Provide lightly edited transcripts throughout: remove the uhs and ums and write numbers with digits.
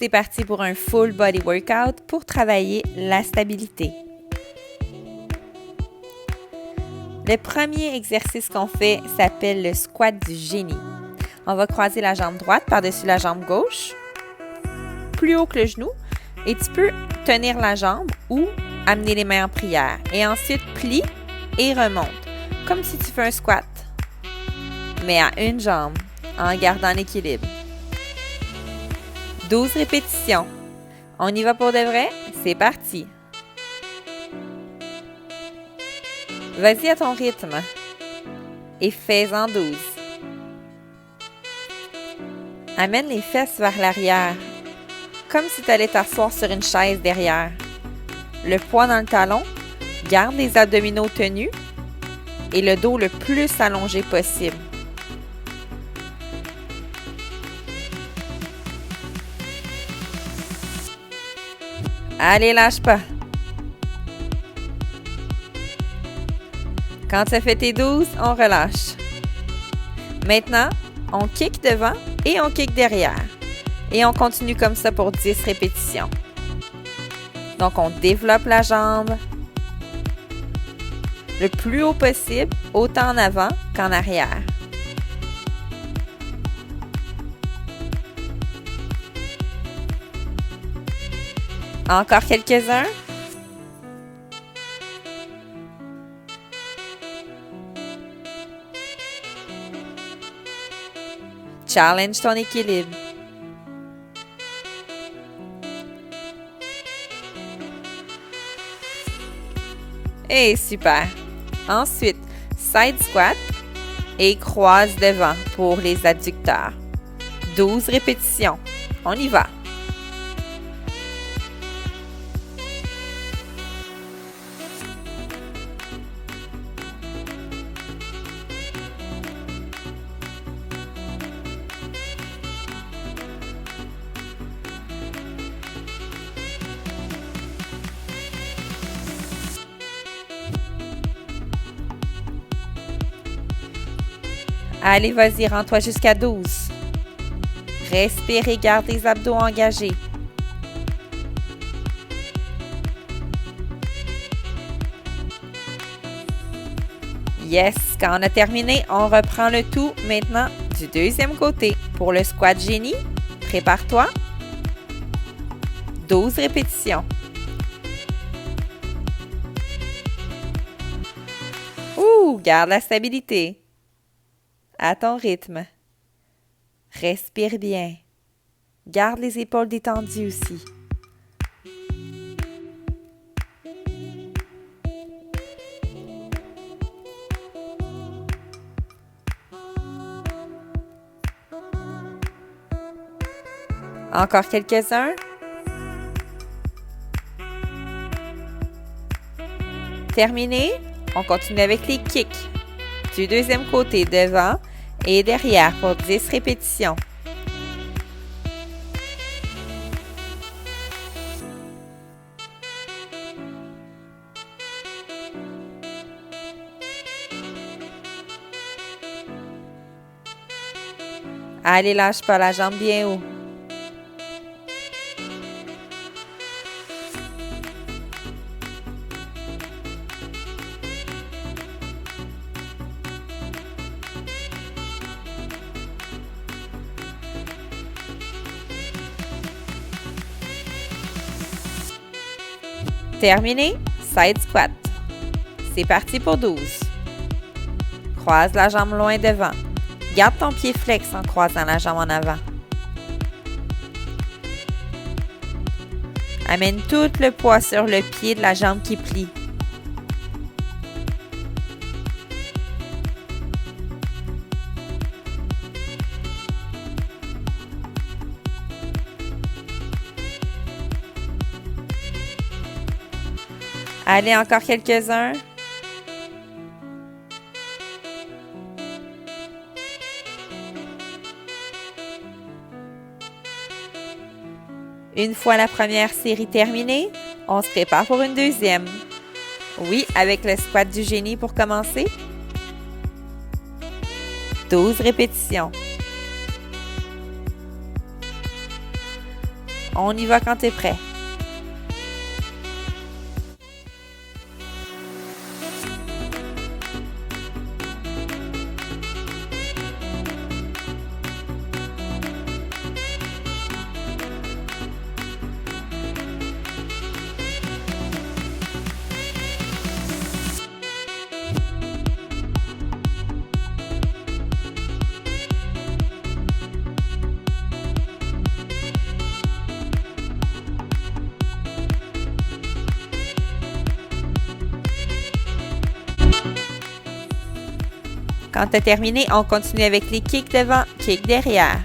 C'est parti pour un full body workout pour travailler la stabilité. Le premier exercice qu'on fait s'appelle le squat du génie. On va croiser la jambe droite par-dessus la jambe gauche, plus haut que le genou, et tu peux tenir la jambe ou amener les mains en prière. Et ensuite, plie et remonte, comme si tu fais un squat, mais à une jambe, en gardant l'équilibre. 12 répétitions. On y va pour de vrai? C'est parti! Vas-y à ton rythme et fais-en 12. Amène les fesses vers l'arrière, comme si tu allais t'asseoir sur une chaise derrière. Le poids dans le talon, garde les abdominaux tenus et le dos le plus allongé possible. Allez, lâche pas! Quand tu as fait tes 12, on relâche. Maintenant, on kick devant et on kick derrière. Et on continue comme ça pour 10 répétitions. Donc, on développe la jambe le plus haut possible, autant en avant qu'en arrière. Encore quelques-uns. Challenge ton équilibre. Et super. Ensuite, side squat et croise devant pour les adducteurs. 12 répétitions. On y va. Allez, vas-y, rends-toi jusqu'à 12. Respire et garde les abdos engagés. Yes, quand on a terminé, on reprend le tout maintenant du deuxième côté. Pour le squat génie, prépare-toi. 12 répétitions. Garde la stabilité. À ton rythme. Respire bien. Garde les épaules détendues aussi. Encore quelques-uns. Terminé. On continue avec les kicks. Du deuxième côté, devant et derrière pour 10 répétitions. Allez, lâche pas la jambe bien haut. Terminé, side squat. C'est parti pour 12. Croise la jambe loin devant. Garde ton pied flex en croisant la jambe en avant. Amène tout le poids sur le pied de la jambe qui plie. Allez, encore quelques-uns. Une fois la première série terminée, on se prépare pour une deuxième. Oui, avec le squat du génie pour commencer. 12 répétitions. On y va quand tu es prêt. Quand tu as terminé, on continue avec les kicks devant, kicks derrière.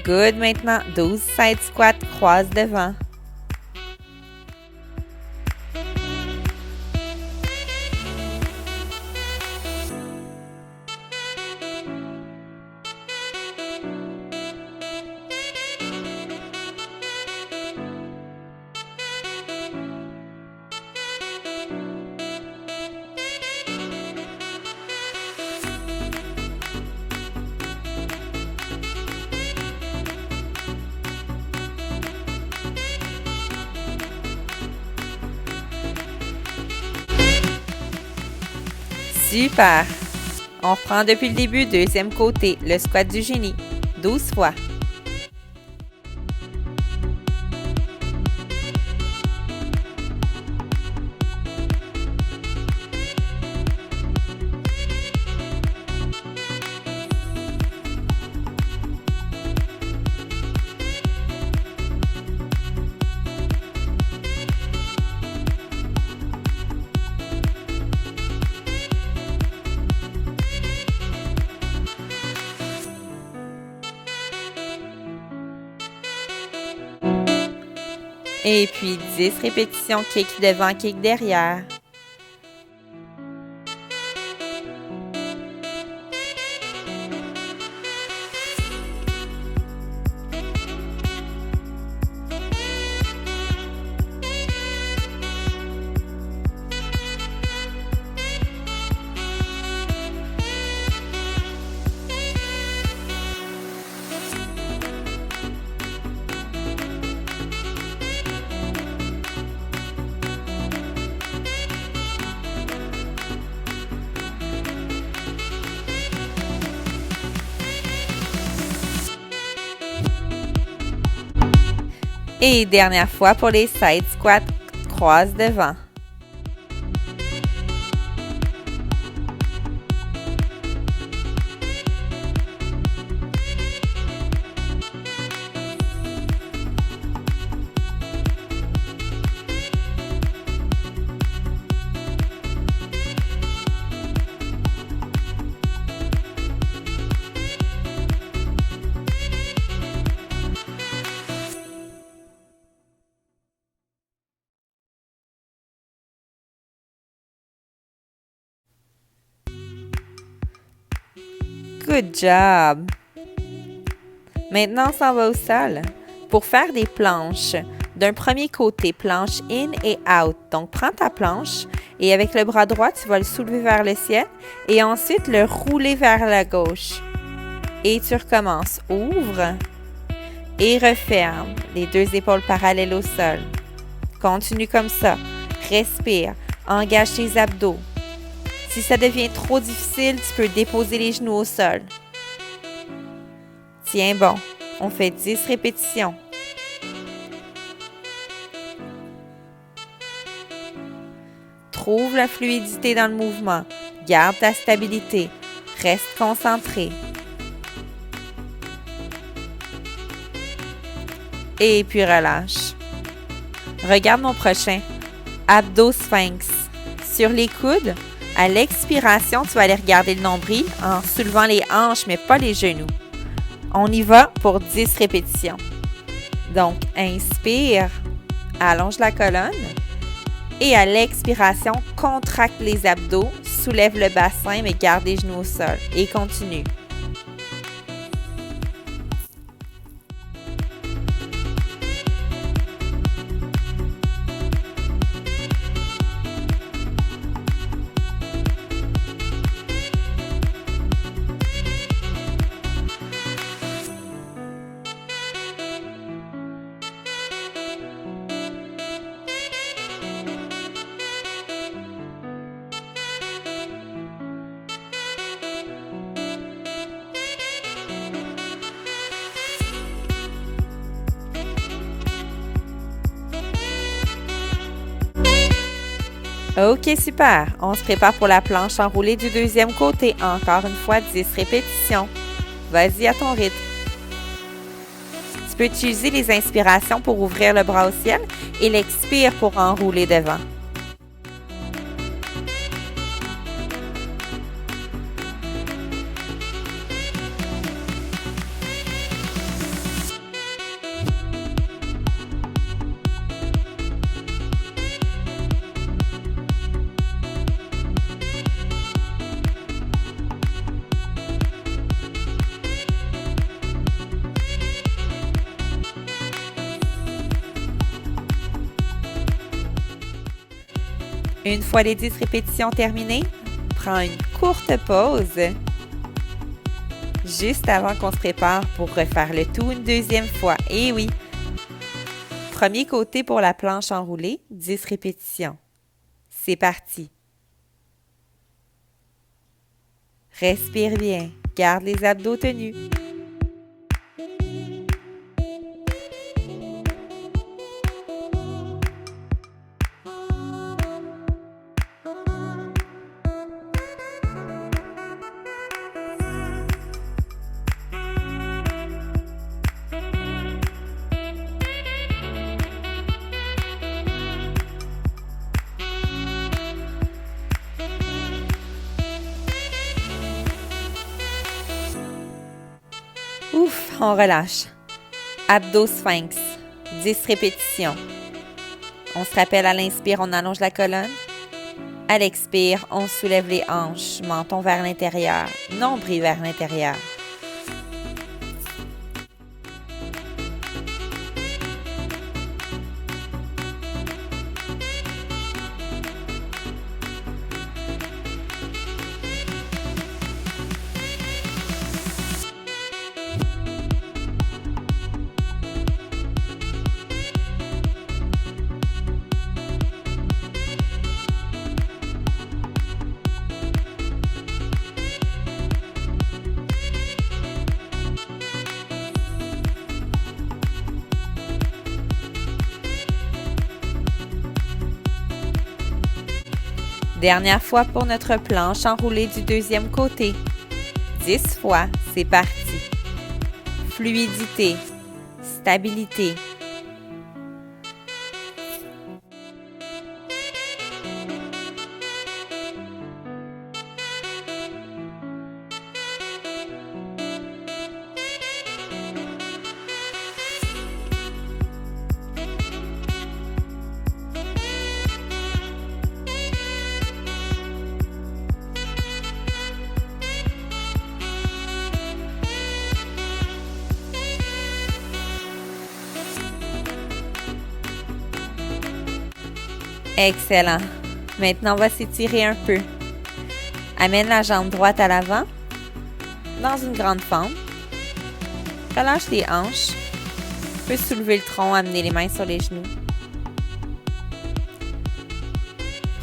Good, maintenant 12 side squats, croise devant. Super! On reprend depuis le début, deuxième côté, le squat du génie. 12 fois. Et puis 10 répétitions, kick devant, kick derrière. Et dernière fois pour les side squats, croise devant. Good job! Maintenant, on s'en va au sol. Pour faire des planches, d'un premier côté, planche in et out. Donc, prends ta planche et avec le bras droit, tu vas le soulever vers le ciel et ensuite le rouler vers la gauche. Et tu recommences. Ouvre et referme. Les deux épaules parallèles au sol. Continue comme ça. Respire. Engage tes abdos. Si ça devient trop difficile, tu peux déposer les genoux au sol. Tiens bon, on fait 10 répétitions. Trouve la fluidité dans le mouvement. Garde ta stabilité. Reste concentré. Et puis relâche. Regarde mon prochain. Abdos sphinx. Sur les coudes, à l'expiration, tu vas aller regarder le nombril en soulevant les hanches, mais pas les genoux. On y va pour 10 répétitions. Donc, inspire, allonge la colonne. Et à l'expiration, contracte les abdos, soulève le bassin, mais garde les genoux au sol. Et continue. OK, super. On se prépare pour la planche enroulée du deuxième côté. Encore une fois, 10 répétitions. Vas-y à ton rythme. Tu peux utiliser les inspirations pour ouvrir le bras au ciel et l'expire pour enrouler devant. Une fois les 10 répétitions terminées, prends une courte pause juste avant qu'on se prépare pour refaire le tout une deuxième fois. Et oui! Premier côté pour la planche enroulée, 10 répétitions. C'est parti! Respire bien, garde les abdos tenus. Ouf, on relâche. Abdos sphinx, 10 répétitions. On se rappelle à l'inspire, on allonge la colonne. À l'expire, on soulève les hanches, menton vers l'intérieur, nombril vers l'intérieur. Dernière fois pour notre planche enroulée du deuxième côté. 10 fois, c'est parti. Fluidité, stabilité. Excellent. Maintenant, on va s'étirer un peu. Amène la jambe droite à l'avant, dans une grande fente. Relâche les hanches. Tu peux soulever le tronc, amener les mains sur les genoux.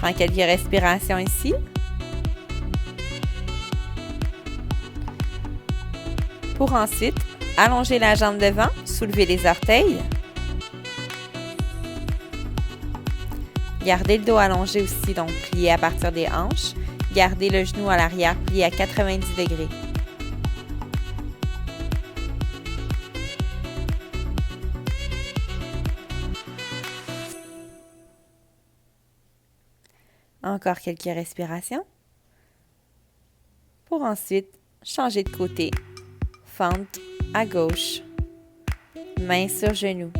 Prends quelques respirations ici. Pour ensuite, allonger la jambe devant, soulever les orteils. Gardez le dos allongé aussi, donc plié à partir des hanches. Gardez le genou à l'arrière, plié à 90 degrés. Encore quelques respirations. Pour ensuite changer de côté. Fente à gauche. Main sur genou.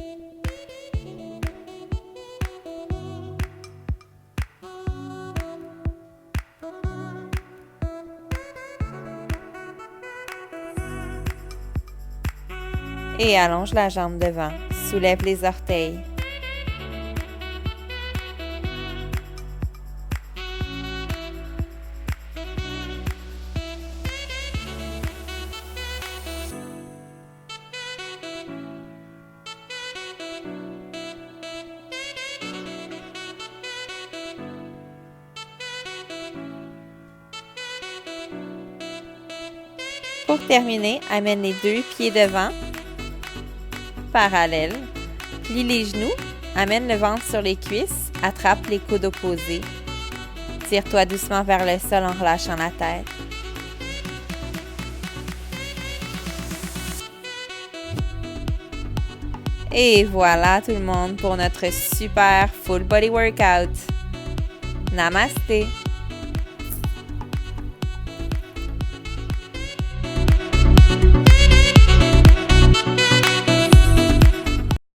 Et allonge la jambe devant. Soulève les orteils. Pour terminer, amène les deux pieds devant, parallèles. Plie les genoux, amène le ventre sur les cuisses, attrape les coudes opposés. Tire-toi doucement vers le sol en relâchant la tête. Et voilà tout le monde pour notre super full body workout. Namasté!